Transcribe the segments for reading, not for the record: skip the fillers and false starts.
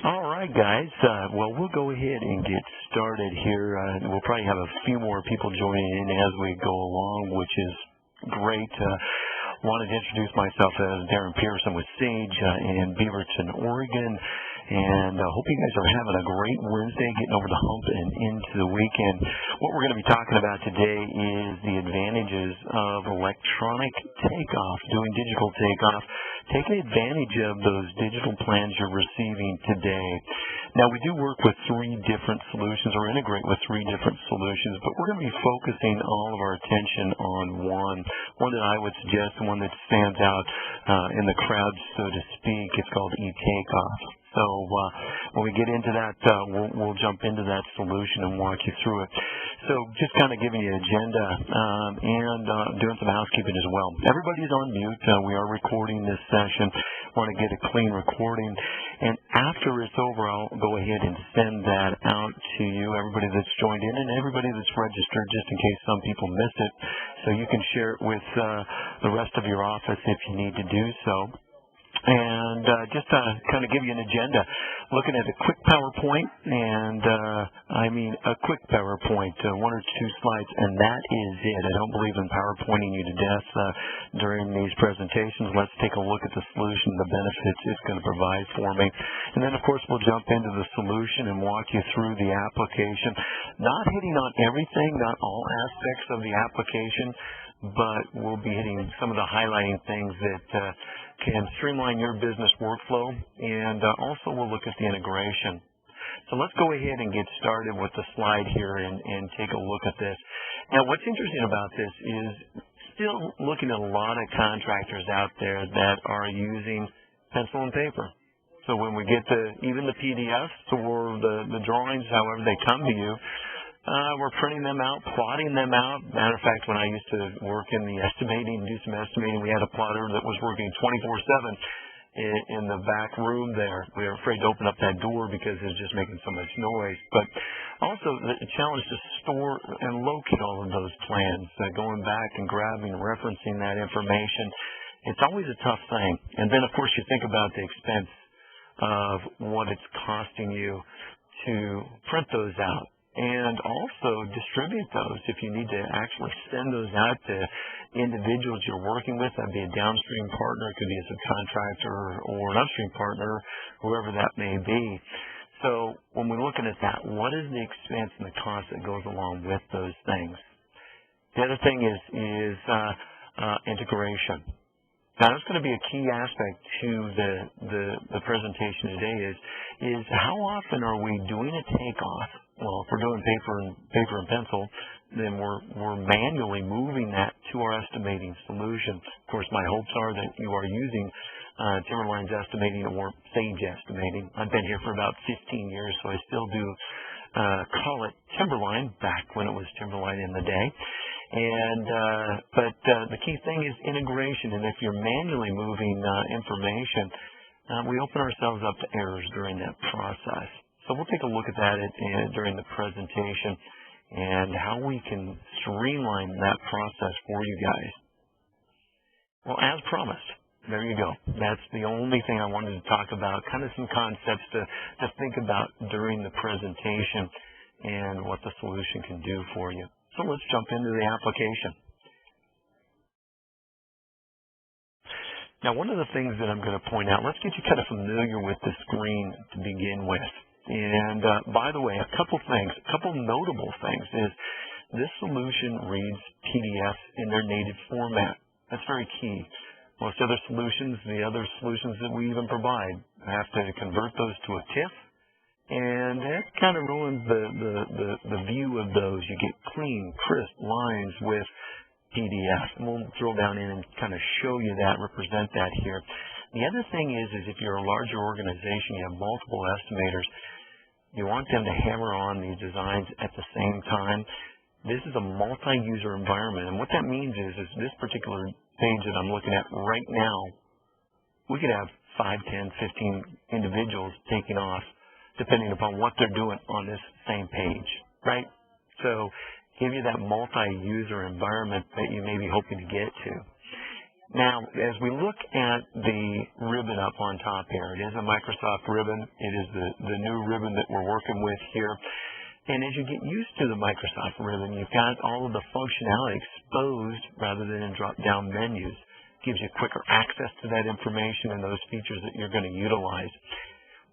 All right, guys. Well, we'll go ahead and get started here. We'll probably have a few more people joining in as we go along, which is great. Wanted to introduce myself as Darren Pearson with Sage in Beaverton, Oregon. And hope you guys are having a great Wednesday, getting over the hump and into the weekend. What we're going to be talking about today is the advantages of electronic takeoff, doing digital takeoff, taking advantage of those digital plans you're receiving today. Now, we do work with three different solutions, or integrate with three different solutions, but we're going to be focusing all of our attention on one that I would suggest, and one that stands out in the crowd, so to speak. It's called eTakeoff. So when we get into that, we'll jump into that solution and walk you through it. So just kind of giving you an agenda and doing some housekeeping as well. Everybody's on mute. We are recording this session. Want to get a clean recording. And after it's over, I'll go ahead and send that out to you, everybody that's joined in and everybody that's registered, just in case some people miss it. So you can share it with the rest of your office if you need to do so. And just to kind of give you an agenda, looking at a quick PowerPoint, and a quick PowerPoint, one or two slides, and that is it. I don't believe in PowerPointing you to death during these presentations. Let's take a look at the solution, the benefits it's going to provide for me. And then, of course, we'll jump into the solution and walk you through the application. Not hitting on everything, not all aspects of the application, but we'll be hitting some of the highlighting things that can streamline your business workflow, and also we'll look at the integration. So let's go ahead and get started with the slide here and take a look at this. Now, what's interesting about this is still looking at a lot of contractors out there that are using pencil and paper. So when we get even the PDFs or the drawings, however they come to you, we're printing them out, plotting them out. Matter of fact, when I used to work in the estimating, do some estimating, we had a plotter that was working 24/7 in the back room there. We were afraid to open up that door because it was just making so much noise. But also the challenge to store and locate all of those plans, going back and grabbing, referencing that information. It's always a tough thing. And then, of course, you think about the expense of what it's costing you to print those out. And also distribute those if you need to actually send those out to individuals you're working with. That'd be a downstream partner, it could be a subcontractor or an upstream partner, whoever that may be. So when we're looking at that, what is the expense and the cost that goes along with those things? The other thing is integration. Now, that's going to be a key aspect to the presentation today is how often are we doing a takeoff? Well, if we're doing paper and pencil, then we're manually moving that to our estimating solution. Of course, my hopes are that you are using Timberline's estimating or Sage estimating. I've been here for about 15 years, so I still do call it Timberline, back when it was Timberline in the day. But the key thing is integration, and if you're manually moving information, we open ourselves up to errors during that process. So we'll take a look at that during the presentation and how we can streamline that process for you guys. Well, as promised, there you go. That's the only thing I wanted to talk about, kind of some concepts to think about during the presentation and what the solution can do for you. So let's jump into the application. Now, one of the things that I'm going to point out, let's get you kind of familiar with the screen to begin with. And by the way, a couple notable things is this solution reads PDFs in their native format. That's very key. Most other solutions, the other solutions that we even provide, have to convert those to a TIFF. And that kind of ruins the view of those. You get clean, crisp lines with PDF. And we'll drill down in and kind of show you that, represent that here. The other thing is if you're a larger organization, you have multiple estimators, you want them to hammer on these designs at the same time. This is a multi-user environment. And what that means is this particular page that I'm looking at right now, we could have 5, 10, 15 individuals taking off, depending upon what they're doing on this same page, right? So give you that multi-user environment that you may be hoping to get to. Now, as we look at the ribbon up on top here, it is a Microsoft ribbon. It is the new ribbon that we're working with here. And as you get used to the Microsoft ribbon, you've got all of the functionality exposed rather than in drop-down menus. Gives you quicker access to that information and those features that you're going to utilize.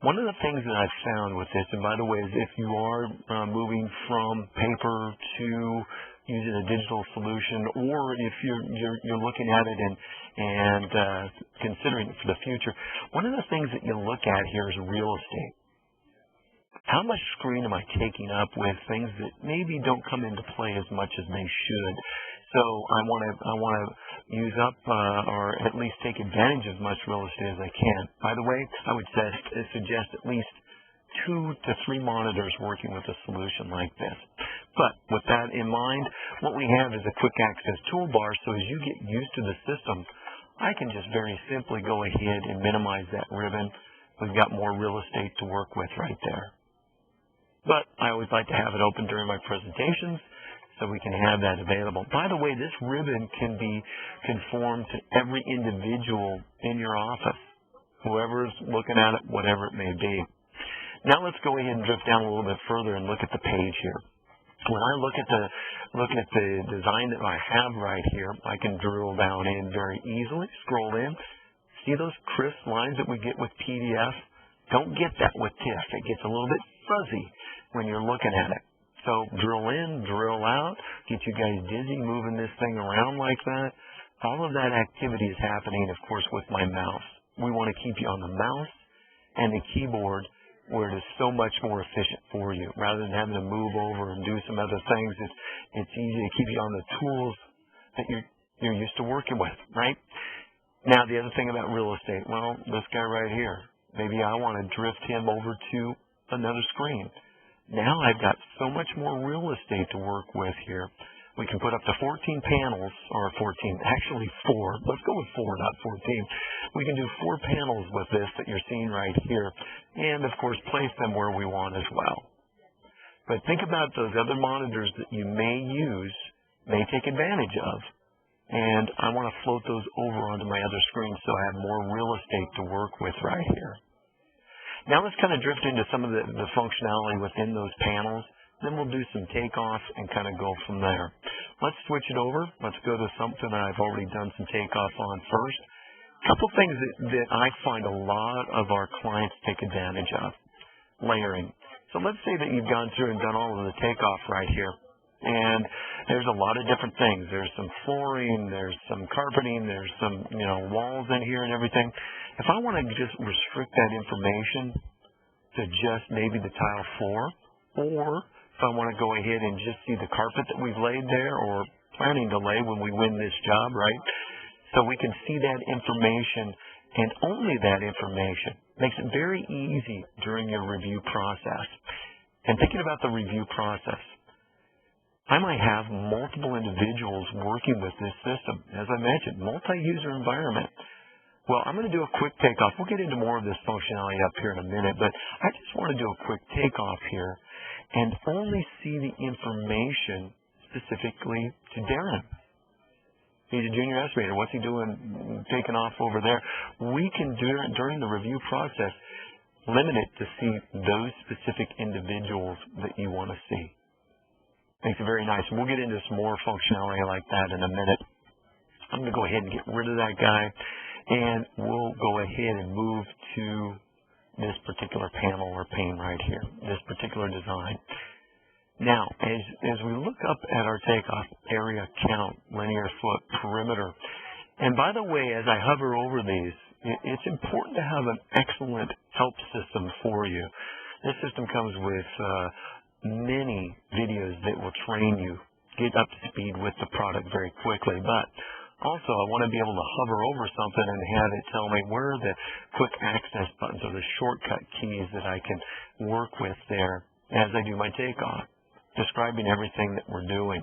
One of the things that I've found with this, and by the way, is if you are moving from paper to using a digital solution, or if you're looking at it and considering it for the future, one of the things that you look at here is real estate. How much screen am I taking up with things that maybe don't come into play as much as they should? So I want to use up or at least take advantage of as much real estate as I can. By the way, I would suggest at least 2 to 3 monitors working with a solution like this. But with that in mind, what we have is a quick access toolbar, so as you get used to the system, I can just very simply go ahead and minimize that ribbon. We've got more real estate to work with right there. But I always like to have it open during my presentations so we can have that available. By the way, this ribbon can be conformed to every individual in your office, whoever's looking at it, whatever it may be. Now let's go ahead and drift down a little bit further and look at the page here. When I look at the design that I have right here, I can drill down in very easily, scroll in, see those crisp lines that we get with PDF. Don't get that with TIFF. It gets a little bit fuzzy when you're looking at it. So drill in, drill out, get you guys dizzy moving this thing around like that. All of that activity is happening, of course, with my mouse. We want to keep you on the mouse and the keyboard where it is so much more efficient for you. Rather than having to move over and do some other things, it's easy to keep you on the tools that you're used to working with, right? Now, the other thing about real estate, well, this guy right here, maybe I want to drift him over to another screen. Now I've got so much more real estate to work with here. We can put up to 14 panels, or 14, actually 4. Let's go with 4, not 14. We can do 4 panels with this that you're seeing right here, and of course place them where we want as well. But think about those other monitors that you may take advantage of, and I want to float those over onto my other screen so I have more real estate to work with right here. Now let's kind of drift into some of the functionality within those panels. Then we'll do some takeoff and kind of go from there. Let's switch it over. Let's go to something that I've already done some takeoff on first. A couple things that I find a lot of our clients take advantage of. Layering. So let's say that you've gone through and done all of the takeoff right here. And there's a lot of different things. There's some flooring, there's some carpeting, there's some walls in here and everything. If I want to just restrict that information to just maybe the tile floor, or if I want to go ahead and just see the carpet that we've laid there or planning to lay when we win this job, right? So we can see that information and only that information. Makes it very easy during your review process. And thinking about the review process, I might have multiple individuals working with this system. As I mentioned, multi-user environment. Well, I'm going to do a quick takeoff. We'll get into more of this functionality up here in a minute, but I just want to do a quick takeoff here and only see the information specifically to Darren. He's a junior estimator. What's he doing taking off over there? We can, during the review process, limit it to see those specific individuals that you want to see. Makes it very nice. We'll get into some more functionality like that in a minute. I'm going to go ahead and get rid of that guy. And we'll go ahead and move to this particular panel or pane right here, this particular design. Now, as we look up at our takeoff, area count, linear foot, perimeter, and by the way, as I hover over these, it's important to have an excellent help system for you. This system comes with many videos that will train you, get up to speed with the product very quickly, but also, I want to be able to hover over something and have it tell me where are the quick access buttons or the shortcut keys that I can work with there as I do my takeoff, describing everything that we're doing.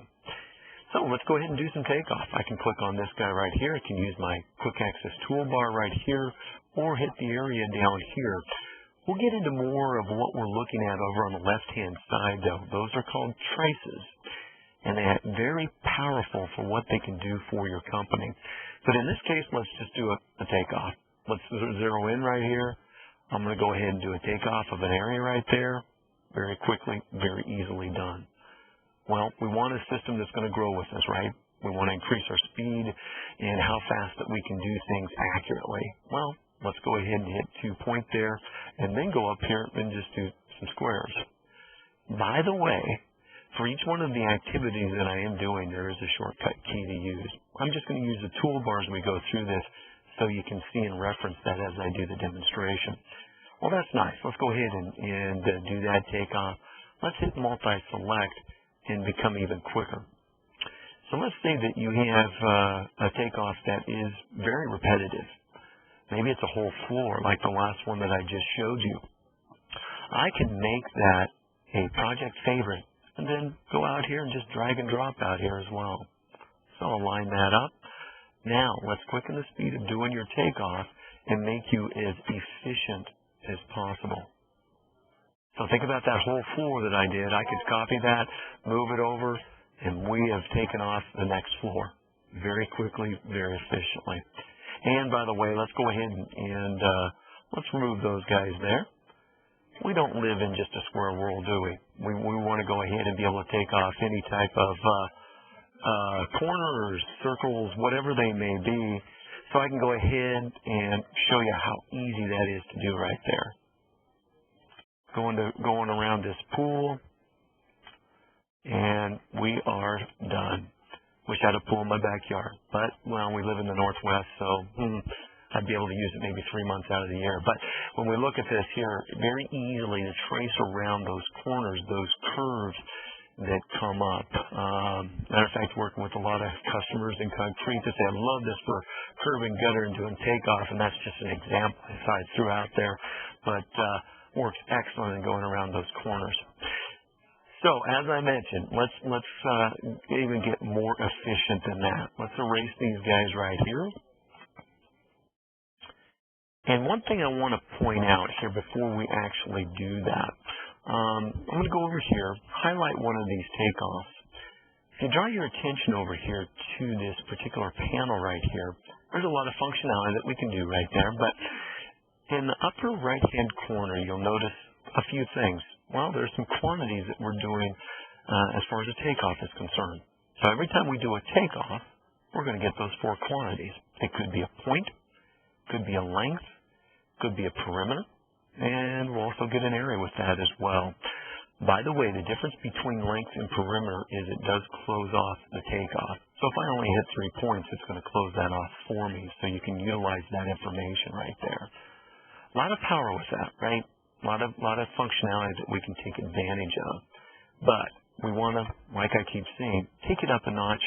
So let's go ahead and do some takeoff. I can click on this guy right here. I can use my quick access toolbar right here or hit the area down here. We'll get into more of what we're looking at over on the left-hand side, though. Those are called traces. and they're very powerful for what they can do for your company. But in this case, let's just do a takeoff. Let's zero in right here. I'm going to go ahead and do a takeoff of an area right there. Very quickly, very easily done. Well, we want a system that's going to grow with us, right? We want to increase our speed and how fast that we can do things accurately. Well, let's go ahead and hit 2 point there and then go up here and just do some squares. By the way, for each one of the activities that I am doing, there is a shortcut key to use. I'm just going to use the toolbars as we go through this so you can see and reference that as I do the demonstration. Well, that's nice. Let's go ahead and do that takeoff. Let's hit multi-select and become even quicker. So let's say that you have a takeoff that is very repetitive. Maybe it's a whole floor like the last one that I just showed you. I can make that a project favorite and then go out here and just drag and drop out here as well. So I'll line that up. Now let's quicken the speed of doing your takeoff and make you as efficient as possible. So think about that whole floor that I did. I could copy that, move it over, and we have taken off the next floor very quickly, very efficiently. And by the way, let's go ahead and let's remove those guys there. We don't live in just a square world, do we? We want to go ahead and be able to take off any type of corners, circles, whatever they may be. So I can go ahead and show you how easy that is to do right there. Going around this pool, and we are done. Wish I had a pool in my backyard, but, well, we live in the Northwest, so I'd be able to use it maybe 3 months out of the year. But when we look at this here, very easily to trace around those corners, those curves that come up. Matter of fact, working with a lot of customers in concrete that say, I love this for curb and gutter and doing takeoff, and that's just an example I threw out there. But works excellent in going around those corners. So, as I mentioned, let's even get more efficient than that. Let's erase these guys right here. And one thing I want to point out here before we actually do that, I'm going to go over here, highlight one of these takeoffs. If you draw your attention over here to this particular panel right here, there's a lot of functionality that we can do right there. But in the upper right-hand corner, you'll notice a few things. Well, there's some quantities that we're doing as far as a takeoff is concerned. So every time we do a takeoff, we're going to get those 4 quantities. It could be a point, could be a length, could be a perimeter, and we'll also get an area with that as well. By the way, the difference between length and perimeter is it does close off the takeoff. So if I only hit 3 points, it's going to close that off for me, so you can utilize that information right there. A lot of power with that, right? A lot of functionality that we can take advantage of. But we want to, like I keep saying, take it up a notch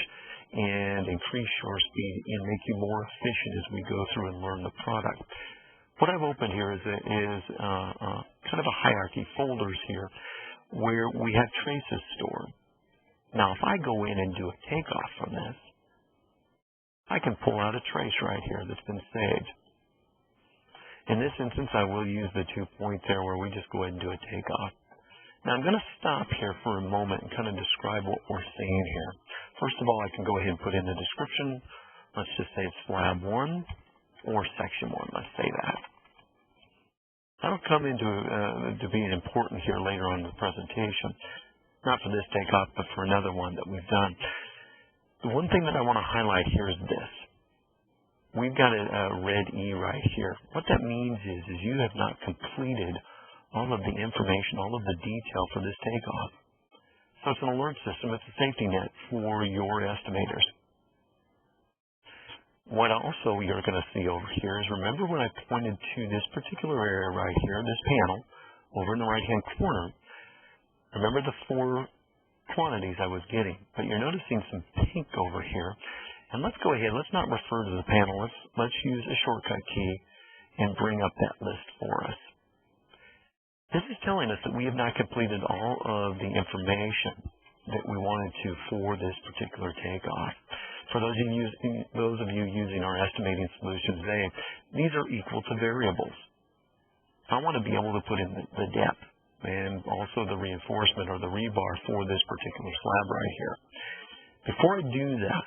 and increase your speed and make you more efficient as we go through and learn the product. What I've opened here is kind of a hierarchy, folders here, where we have traces stored. Now, if I go in and do a takeoff from this, I can pull out a trace right here that's been saved. In this instance, I will use the 2 point there where we just go ahead and do a takeoff. Now, I'm going to stop here for a moment and kind of describe what we're seeing here. First of all, I can go ahead and put in the description. Let's just say it's slab 1 or section 1. Let's say that. That'll come into to being important here later on in the presentation. Not for this takeoff, but for another one that we've done. The one thing that I want to highlight here is this. We've got a red E right here. What that means is you have not completed all of the information, all of the detail for this takeoff. So it's an alert system. It's a safety net for your estimators. What also you're going to see over here is, remember when I pointed to this particular area right here, this panel, over in the right-hand corner, remember the 4 quantities I was getting, but you're noticing some pink over here. And let's go ahead, let's not refer to the panel, let's use a shortcut key and bring up that list for us. This is telling us that we have not completed all of the information that we wanted to for this particular takeoff. For those of you using our estimating solutions, these are equal to variables. I want to be able to put in the depth, and also the reinforcement or the rebar for this particular slab right here. Before I do that,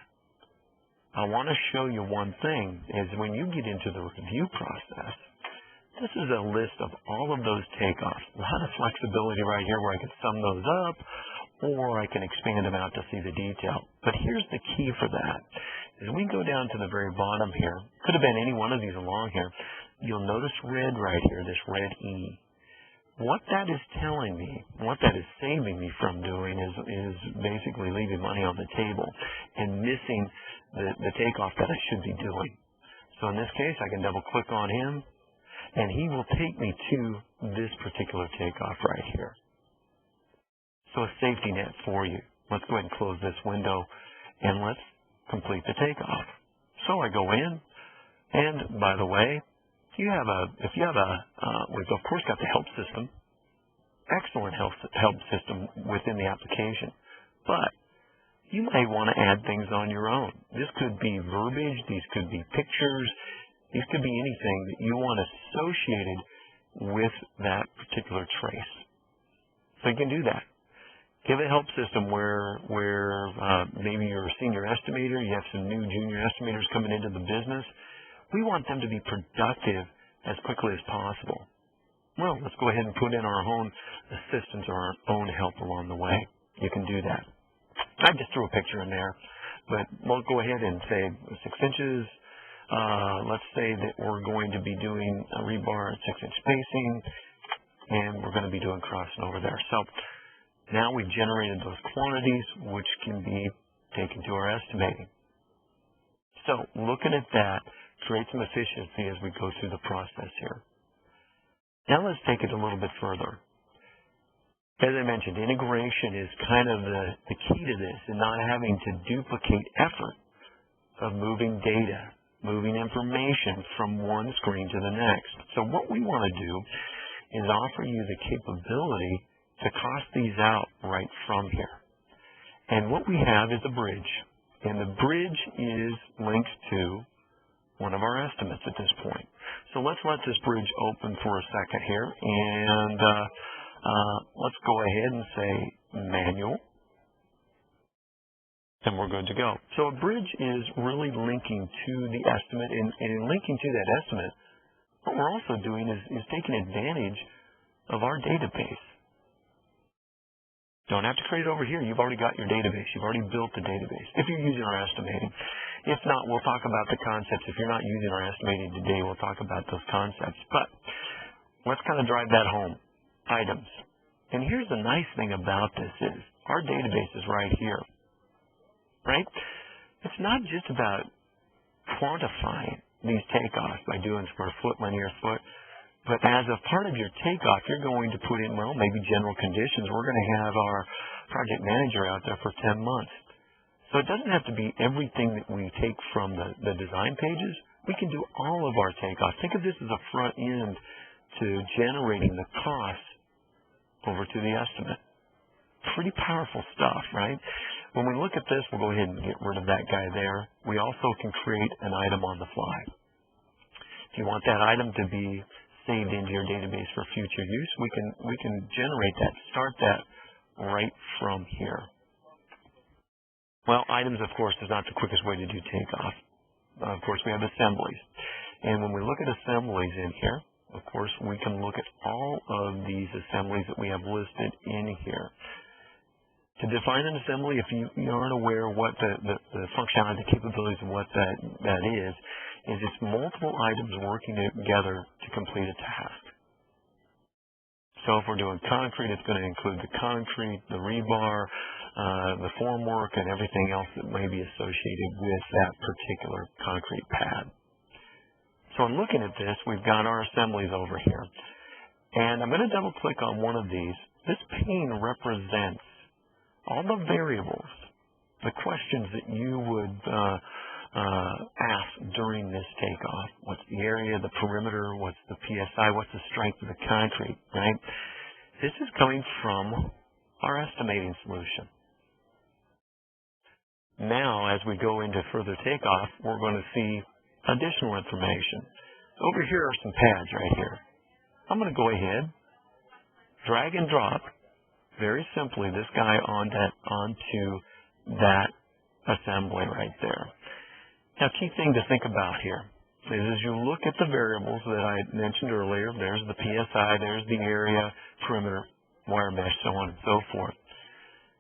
I want to show you one thing, is when you get into the review process, this is a list of all of those takeoffs. A lot of flexibility right here where I can sum those up, or I can expand them out to see the detail. But here's the key for that. As we go down to the very bottom here, could have been any one of these along here, you'll notice red right here, this red E. What that is telling me, what that is saving me from doing is basically leaving money on the table and missing the takeoff that I should be doing. So in this case, I can double click on him, and he will take me to this particular takeoff right here. So a safety net for you. Let's go ahead and close this window, and let's complete the takeoff. So I go in, and by the way, we've of course got the help system, excellent help system within the application, but you may want to add things on your own. This could be verbiage, these could be pictures, these could be anything that you want associated with that particular trace. So you can do that. Give a help system where maybe you're a senior estimator, you have some new junior estimators coming into the business. We want them to be productive as quickly as possible. Well, let's go ahead and put in our own assistance or our own help along the way. You can do that. I just threw a picture in there, but we'll go ahead and say 6 inches. Let's say that we're going to be doing a rebar at 6-inch spacing, and we're going to be doing crossing over there. So now we've generated those quantities, which can be taken to our estimating. So looking at that, create some efficiency as we go through the process here. Now let's take it a little bit further. As I mentioned, integration is kind of the key to this, and not having to duplicate effort of moving data, moving information from one screen to the next. So what we want to do is offer you the capability to cost these out right from here. And what we have is a bridge, and the bridge is linked to one of our estimates at this point. So let's let this bridge open for a second here, and let's go ahead and say manual, and we're good to go. So a bridge is really linking to the estimate, and in linking to that estimate, what we're also doing is taking advantage of our database. Don't have to create it over here. You've already got your database. You've already built the database if you're using our estimating. If not, we'll talk about the concepts. If you're not using our estimating today, we'll talk about those concepts. But let's kind of drive that home. Items. And here's the nice thing about this is our database is right here. Right? It's not just about quantifying these takeoffs by doing square foot, linear foot, but as a part of your takeoff, you're going to put in, well, maybe general conditions. We're going to have our project manager out there for 10 months. So it doesn't have to be everything that we take from the design pages. We can do all of our takeoff. Think of this as a front end to generating the cost over to the estimate. Pretty powerful stuff, right? When we look at this, we'll go ahead and get rid of that guy there. We also can create an item on the fly. If you want that item to be saved into your database for future use, we can generate that, start that right from here. Well, items, of course, is not the quickest way to do takeoff. Of course, we have assemblies. And when we look at assemblies in here, of course, we can look at all of these assemblies that we have listed in here. To define an assembly, if you aren't aware what the functionality, the capabilities of what that is it's multiple items working together to complete a task. So if we're doing concrete, it's going to include the concrete, the rebar, the formwork, and everything else that may be associated with that particular concrete pad. So in looking at this, we've got our assemblies over here. And I'm going to double click on one of these. This pane represents all the variables, the questions that you would ask during this takeoff. What's the area, the perimeter, what's the PSI, what's the strength of the concrete, right? This is coming from our estimating solution. Now, as we go into further takeoff, we're going to see additional information. Over here are some pads right here. I'm going to go ahead drag and drop, very simply, this guy onto that assembly right there. Now, key thing to think about here is as you look at the variables that I mentioned earlier, there's the PSI, there's the area, perimeter, wire mesh, so on and so forth.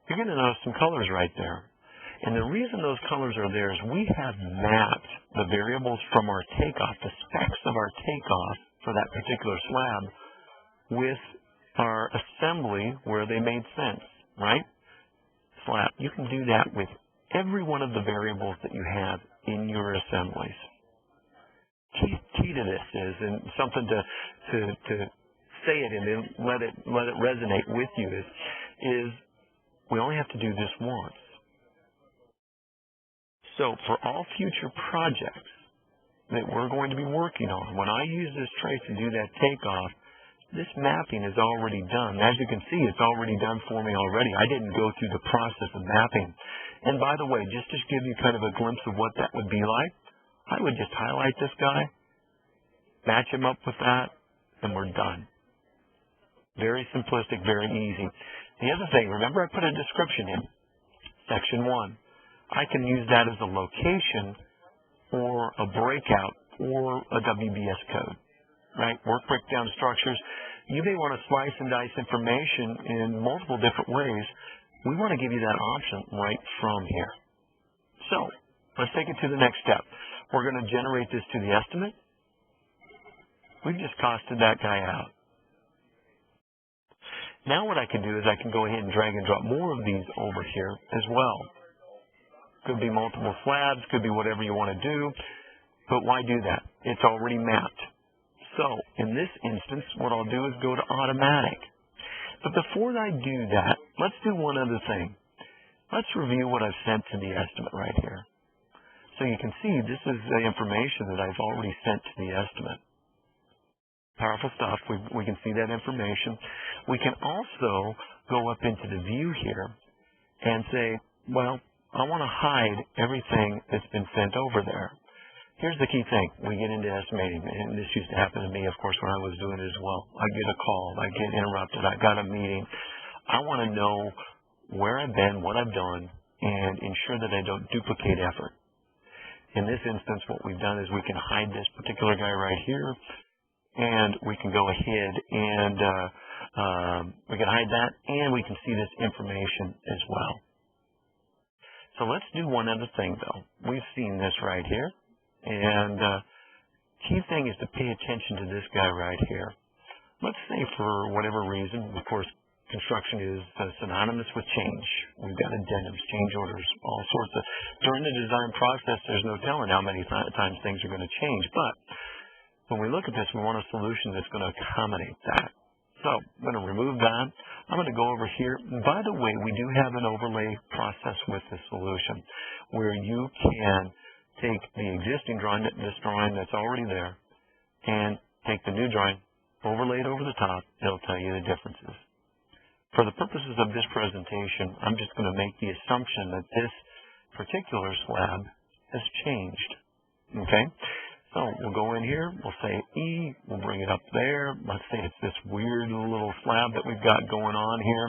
You're going to notice some colors right there. And the reason those colors are there is we have mapped the variables from our takeoff, the specs of our takeoff for that particular slab with our assembly where they made sense, right? Slab. You can do that with every one of the variables that you have in your assemblies. Key to this is, and something to say it and then let it resonate with you is we only have to do this once. So for all future projects that we're going to be working on, when I use this trace to do that takeoff, this mapping is already done. As you can see, it's already done for me already. I didn't go through the process of mapping. And by the way, just to give you kind of a glimpse of what that would be like, I would just highlight this guy, match him up with that, and we're done. Very simplistic, very easy. The other thing, remember I put a description in, section 1. I can use that as a location or a breakout or a WBS code, right? Work breakdown structures. You may want to slice and dice information in multiple different ways. We want to give you that option right from here. So let's take it to the next step. We're going to generate this to the estimate. We've just costed that guy out. Now what I can do is I can go ahead and drag and drop more of these over here as well. Could be multiple slabs, could be whatever you want to do, but why do that? It's already mapped. So in this instance, what I'll do is go to automatic. But before I do that, let's do one other thing. Let's review what I've sent to the estimate right here. So you can see this is the information that I've already sent to the estimate. Powerful stuff. We can see that information. We can also go up into the view here and say, well, I want to hide everything that's been sent over there. Here's the key thing. We get into estimating, and this used to happen to me, of course, when I was doing it as well. I get a call. I get interrupted. I got a meeting. I want to know where I've been, what I've done, and ensure that I don't duplicate effort. In this instance, what we've done is we can hide this particular guy right here, and we can go ahead and we can hide that, and we can see this information as well. So let's do one other thing, though. We've seen this right here, and key thing is to pay attention to this guy right here. Let's say for whatever reason, of course, construction is synonymous with change. We've got addendums, change orders, all sorts of. During the design process, there's no telling how many times things are going to change, but when we look at this, we want a solution that's going to accommodate that. So I'm going to remove that. I'm going to go over here. And by the way, we do have an overlay process with this solution where you can take the existing drawing, this drawing that's already there, and take the new drawing, overlay it over the top. It'll tell you the differences. For the purposes of this presentation, I'm just going to make the assumption that this particular slab has changed. Okay? So we'll go in here, we'll say E, we'll bring it up there. Let's say it's this weird little slab that we've got going on here.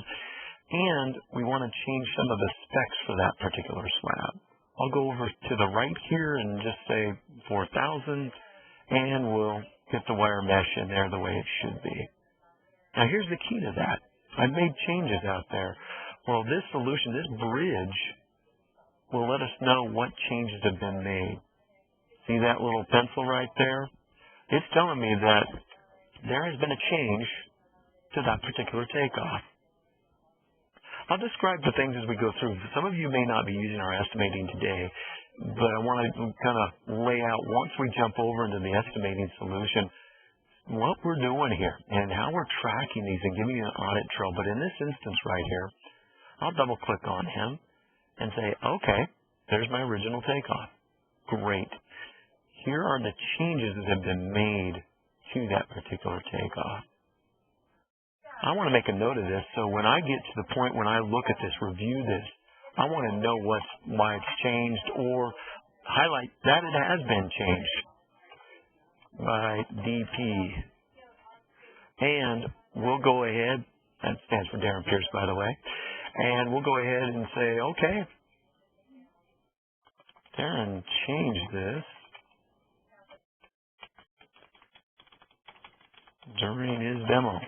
And we want to change some of the specs for that particular slab. I'll go over to the right here and just say 4,000, and we'll get the wire mesh in there the way it should be. Now here's the key to that. I've made changes out there. Well, this solution, this bridge, will let us know what changes have been made. See that little pencil right there? It's telling me that there has been a change to that particular takeoff. I'll describe the things as we go through. Some of you may not be using our estimating today, but I want to kind of lay out, once we jump over into the estimating solution, what we're doing here and how we're tracking these and giving you an audit trail. But in this instance right here, I'll double click on him and say, okay, there's my original takeoff. Great. Here are the changes that have been made to that particular takeoff. I want to make a note of this, so when I get to the point when I look at this, review this, I want to know why it's changed, or highlight that it has been changed by DP. And we'll go ahead That stands for Darren Pierce, by the way. And we'll go ahead and say, okay, Darren changed this during his demo.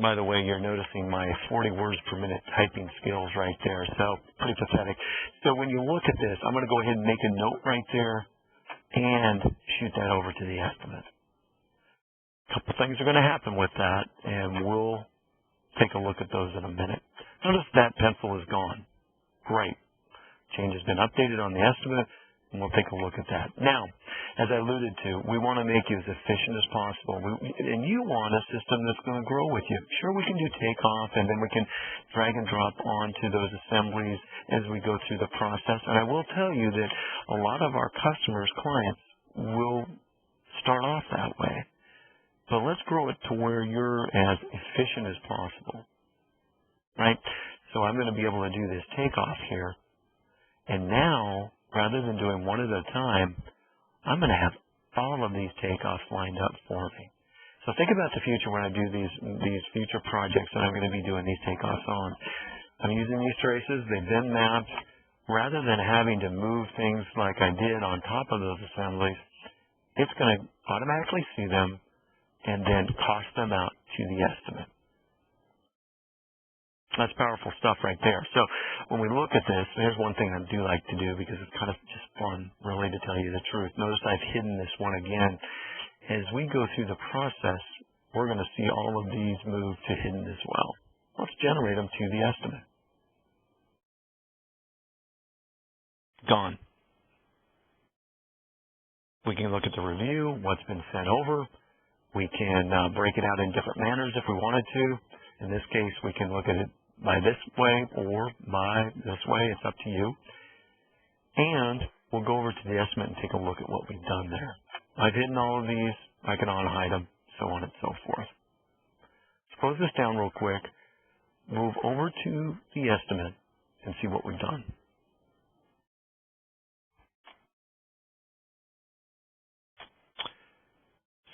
By the way, you're noticing my 40 words per minute typing skills right there, so pretty pathetic. So when you look at this, I'm going to go ahead and make a note right there and shoot that over to the estimate. A couple things are going to happen with that, and we'll take a look at those in a minute. Notice that pencil is gone. Great. Change has been updated on the estimate, and we'll take a look at that. Now, as I alluded to, we want to make you as efficient as possible. And you want a system that's going to grow with you. Sure, we can do takeoff, and then we can drag and drop onto those assemblies as we go through the process. And I will tell you that a lot of our customers, clients, will start off that way. But let's grow it to where you're as efficient as possible. Right? So I'm going to be able to do this takeoff here. And now, rather than doing one at a time, I'm going to have all of these takeoffs lined up for me. So think about the future when I do these future projects that I'm going to be doing these takeoffs on. I'm using these traces. They've been mapped. Rather than having to move things like I did on top of those assemblies, it's going to automatically see them and then cost them out to the estimate. That's powerful stuff right there. So when we look at this, here's one thing I do like to do because it's kind of just fun, really, to tell you the truth. Notice I've hidden this one again. As we go through the process, we're going to see all of these move to hidden as well. Let's generate them to the estimate. Gone. We can look at the review, what's been sent over. We can break it out in different manners if we wanted to. In this case, we can look at it by this way or by this way. It's up to you. And we'll go over to the estimate and take a look at what we've done there. I've hidden all of these. I can unhide them, so on and so forth. Let's close this down real quick. Move over to the estimate and see what we've done.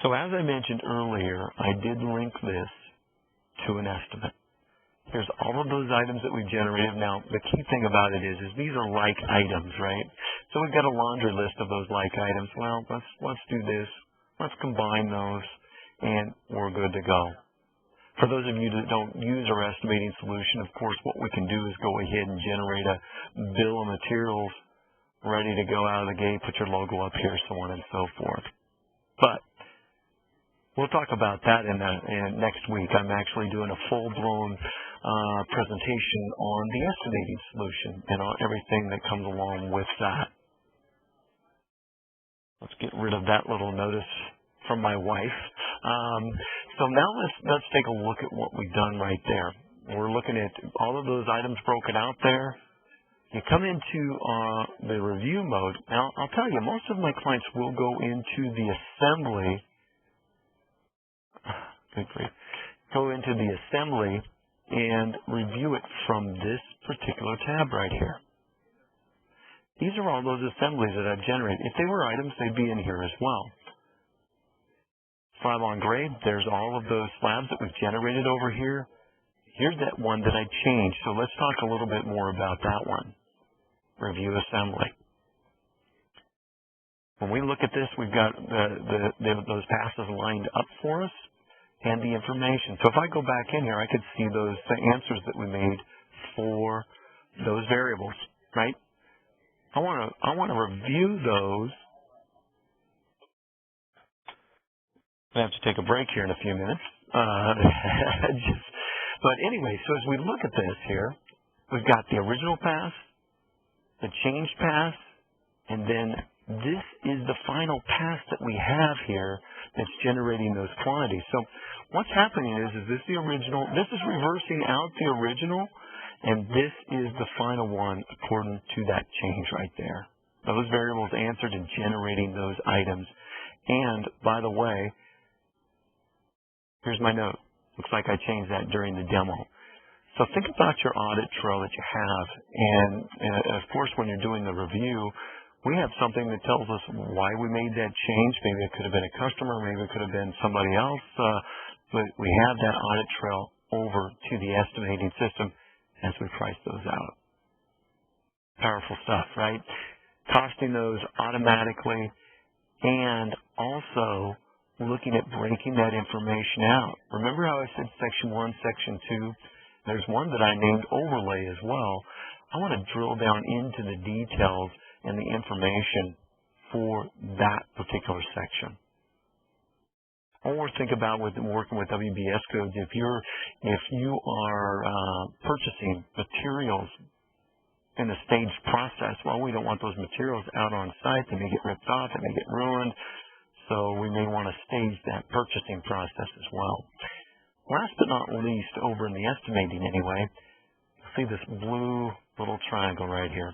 So as I mentioned earlier, I did link this to an estimate. Here's all of those items that we've generated. Now, the key thing about it is these are like items, right? So we've got a laundry list of those like items. Well, let's do this. Let's combine those, and we're good to go. For those of you that don't use our estimating solution, of course, what we can do is go ahead and generate a bill of materials ready to go out of the gate, put your logo up here, so on and so forth. But we'll talk about that in next week. I'm actually doing a full-blown presentation on the estimating solution and on everything that comes along with that. Let's get rid of that little notice from my wife. So now let's take a look at what we've done right there. We're looking at all of those items broken out there. You come into the review mode. Now, I'll tell you, most of my clients will go into the assembly. Good grief. Go into the assembly and review it from this particular tab right here. These are all those assemblies that I've generated. If they were items, they'd be in here as well. Slab on grade, there's all of those slabs that we've generated over here. Here's that one that I changed. So let's talk a little bit more about that one. Review assembly. When we look at this, we've got those passes lined up for us and the information. So if I go back in here, I could see the answers that we made for those variables, right? I want to review those. I have to take a break here in a few minutes. But anyway, so as we look at this here, we've got the original pass, the changed pass, and then this is the final pass that we have here that's generating those quantities. So what's happening is this the original, this is reversing out the original, and this is the final one according to that change right there. Those variables answered and generating those items. And by the way, here's my note. Looks like I changed that during the demo. So think about your audit trail that you have. And of course, when you're doing the review, we have something that tells us why we made that change. Maybe it could have been a customer. Maybe it could have been somebody else but we have that audit trail over to the estimating system as we price those out. Powerful stuff, right? Costing those automatically, and also looking at breaking that information out. Remember how I said section 1, section 2? There's one that I named overlay as well. I want to drill down into the details and the information for that particular section. Or think about working with WBS codes. If you are purchasing materials in the staged process, well, we don't want those materials out on site. They may get ripped off, they may get ruined, so we may want to stage that purchasing process as well. Last but not least, over in the estimating anyway, you'll see this blue little triangle right here.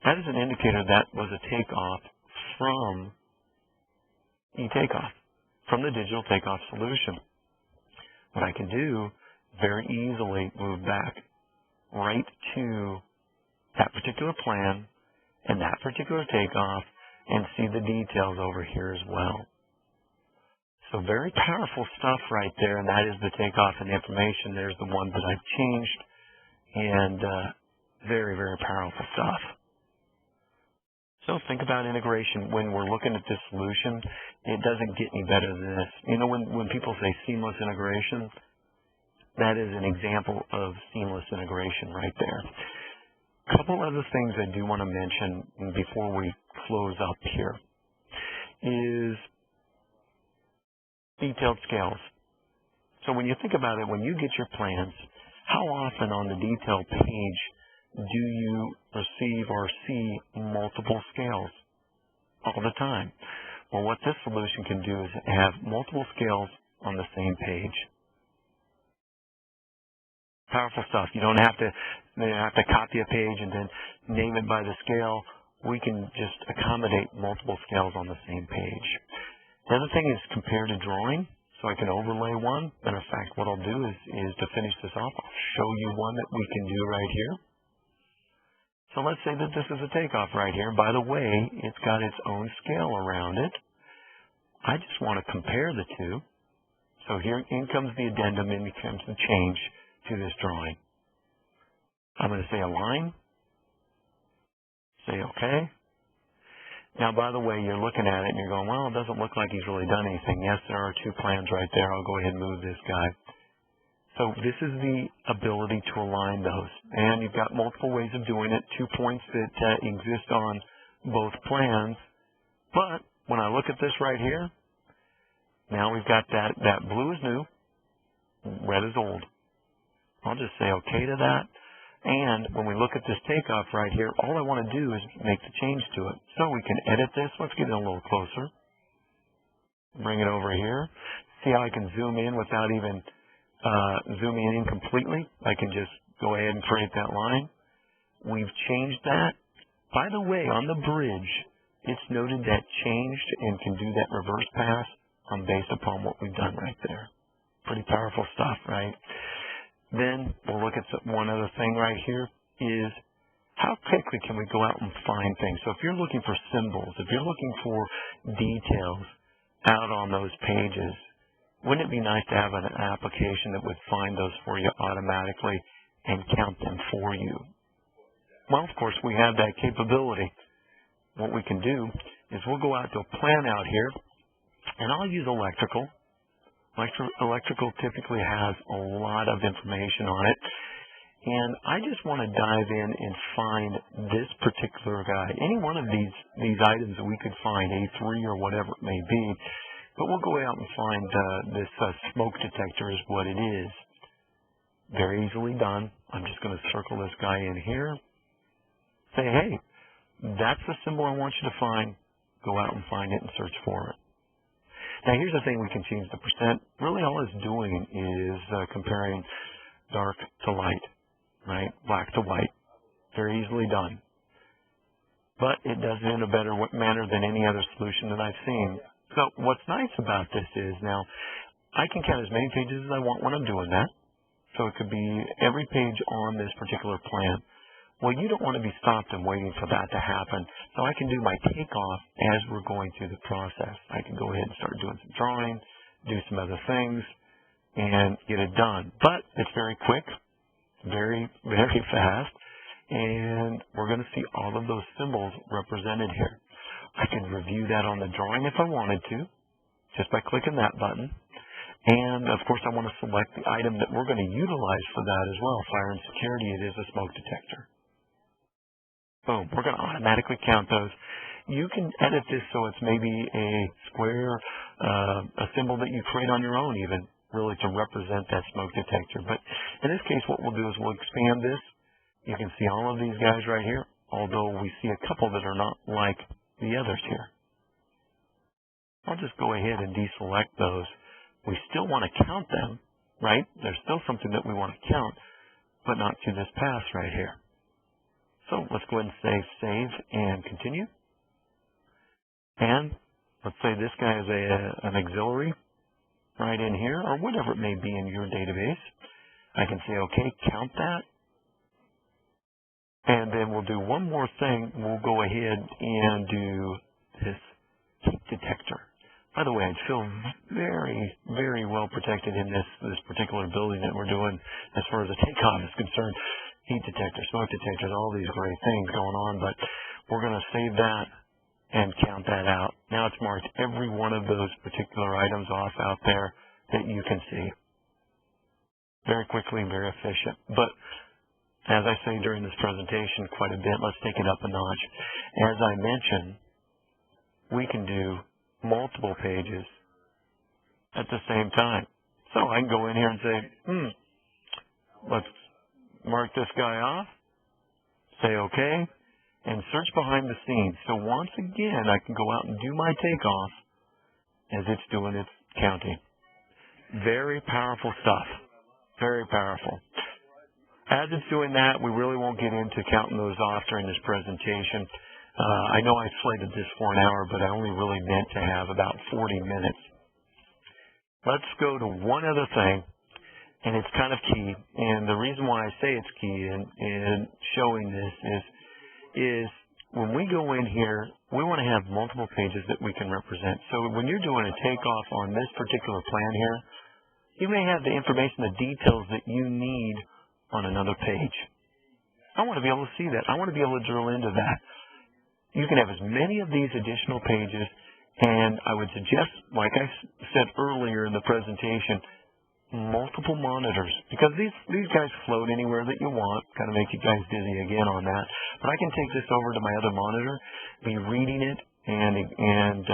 That is an indicator that was a takeoff from eTakeoff, from the digital takeoff solution. What I can do, very easily move back right to that particular plan and that particular takeoff and see the details over here as well. So very powerful stuff right there, and that is the takeoff and the information. There's the one that I've changed, and very, very powerful stuff. So think about integration. When we're looking at this solution, it doesn't get any better than this. You know, when people say seamless integration, that is an example of seamless integration right there. A couple other things I do want to mention before we close up here is detailed scales. So when you think about it, when you get your plans, how often on the detail page do you receive or see multiple scales? All the time. Well, what this solution can do is have multiple scales on the same page. Powerful stuff. You don't have to copy a page and then name it by the scale. We can just accommodate multiple scales on the same page. The other thing is compare to drawing, so I can overlay one. Matter of fact, what I'll do is to finish this off, I'll show you one that we can do right here. So let's say that this is a takeoff right here. By the way, it's got its own scale around it. I just want to compare the two. So here in comes the addendum, in comes the change to this drawing. I'm going to say align. Say OK. Now, by the way, you're looking at it and you're going, well, it doesn't look like he's really done anything. Yes, there are two plans right there. I'll go ahead and move this guy. So this is the ability to align those. And you've got multiple ways of doing it, 2 points that exist on both plans. But when I look at this right here, now we've got that blue is new, red is old. I'll just say OK to that. And when we look at this takeoff right here, all I want to do is make the change to it. So we can edit this. Let's get it a little closer. Bring it over here. See how I can zoom in without even zooming in completely. I can just go ahead and create that line. We've changed that. By the way, on the bridge, it's noted that changed and can do that reverse pass based upon what we've done right there. Pretty powerful stuff, right? Then we'll look at one other thing right here is how quickly can we go out and find things. So if you're looking for symbols, if you're looking for details out on those pages, wouldn't it be nice to have an application that would find those for you automatically and count them for you? Well, of course, we have that capability. What we can do is we'll go out to a plan out here, and I'll use electrical. Electrical typically has a lot of information on it, and I just want to dive in and find this particular guy. Any one of these items that we could find, A3 or whatever it may be, but we'll go out and find this smoke detector is what it is. Very easily done. I'm just going to circle this guy in here. Say, hey, that's the symbol I want you to find. Go out and find it and search for it. Now, here's the thing, we can change the percent. Really, all it's doing is comparing dark to light, right? Black to white. Very easily done. But it does it in a better manner than any other solution that I've seen. So what's nice about this is now I can count as many pages as I want when I'm doing that. So it could be every page on this particular plan. Well, you don't want to be stopped and waiting for that to happen. So I can do my takeoff as we're going through the process. I can go ahead and start doing some drawing, do some other things. and get it done. But it's very quick, very, very fast, and we're going to see all of those symbols represented here. I can review that on the drawing if I wanted to, just by clicking that button. And, of course, I want to select the item that we're going to utilize for that as well. Fire and security, it is a smoke detector. Boom. We're going to automatically count those. You can edit this so it's maybe a square, a symbol that you create on your own even, really to represent that smoke detector. But in this case, what we'll do is we'll expand this. You can see all of these guys right here, although we see a couple that are not like the others here. I'll just go ahead and deselect those. We still want to count them, right? There's still something that we want to count, but not to this pass right here. So let's go ahead and say save and continue. And let's say this guy is an auxiliary right in here, or whatever it may be in your database. I can say, okay, count that. And then we'll do one more thing. We'll go ahead and do this heat detector. By the way, I feel very, very well protected in this particular building that we're doing as far as the takeoff is concerned. Heat detector, smoke detectors, all these great things going on, but we're going to save that and count that out. Now it's marked every one of those particular items off out there that you can see. Very quickly and very efficient. But as I say during this presentation quite a bit, let's take it up a notch. As I mentioned, we can do multiple pages at the same time. So I can go in here and say, let's mark this guy off, say OK, and search behind the scenes. So once again, I can go out and do my takeoff as it's doing its counting. Very powerful stuff. Very powerful. As it's doing that, we really won't get into counting those off during this presentation. I know I slated this for an hour, but I only really meant to have about 40 minutes. Let's go to one other thing, and it's kind of key. And the reason why I say it's key in showing this is when we go in here, we want to have multiple pages that we can represent. So when you're doing a takeoff on this particular plan here, you may have the information, the details that you need on another page. I want to be able to see that. I want to be able to drill into that. You can have as many of these additional pages, and I would suggest, like I said earlier in the presentation, multiple monitors, because these guys float anywhere that you want. Kind of make you guys dizzy again on that. But I can take this over to my other monitor, be reading it, and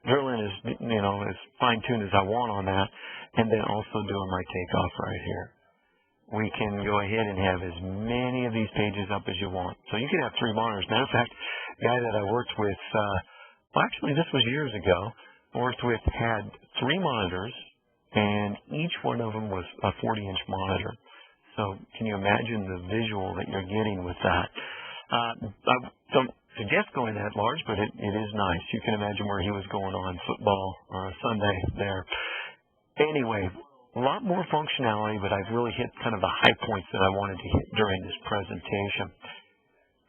drill in as fine-tuned as I want on that, and then also doing my takeoff right here. We can go ahead and have as many of these pages up as you want. So you can have 3 monitors. Matter of fact, the guy that I worked with, well, actually this was years ago, worked with had 3 monitors, and each one of them was a 40-inch monitor. So can you imagine the visual that you're getting with that? I don't suggest going that large, but it is nice. You can imagine where he was going on football or a Sunday there. Anyway, a lot more functionality, but I've really hit kind of the high points that I wanted to hit during this presentation.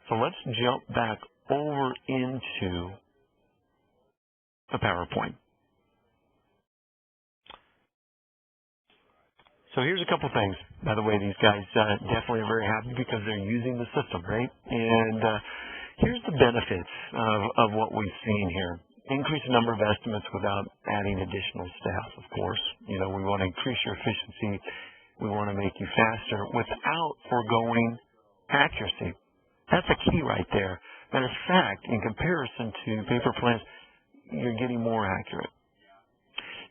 So let's jump back over into the PowerPoint. So here's a couple things. By the way, these guys definitely are very happy because they're using the system, right? And here's the benefits of what we've seen here. Increase the number of estimates without adding additional staff, of course. You know, we want to increase your efficiency. We want to make you faster without foregoing accuracy. That's a key right there. Matter of fact, in comparison to paper plans, you're getting more accurate.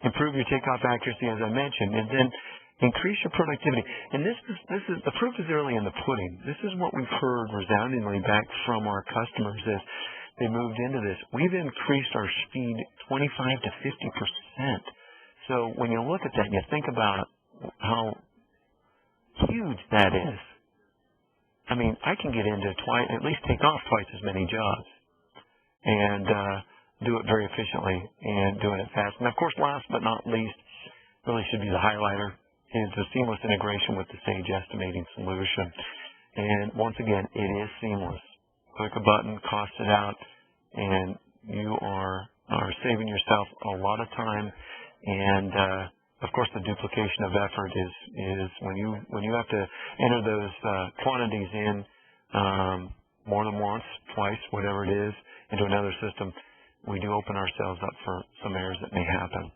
Improve your takeoff accuracy, as I mentioned, and then increase your productivity. And this is the proof is early in the pudding. This is what we've heard resoundingly back from our customers as they moved into this. We've increased our speed 25 to 50%. So when you look at that and you think about how huge that is, I mean, I can get into at least take off twice as many jobs and do it very efficiently and doing it fast. And of course, last but not least, really should be the highlighter, is the seamless integration with the Sage estimating solution. And once again, it is seamless. Click a button, cost it out, and you are saving yourself a lot of time and of course, the duplication of effort is when you have to enter those quantities in more than once, twice, whatever it is, into another system, we do open ourselves up for some errors that may happen.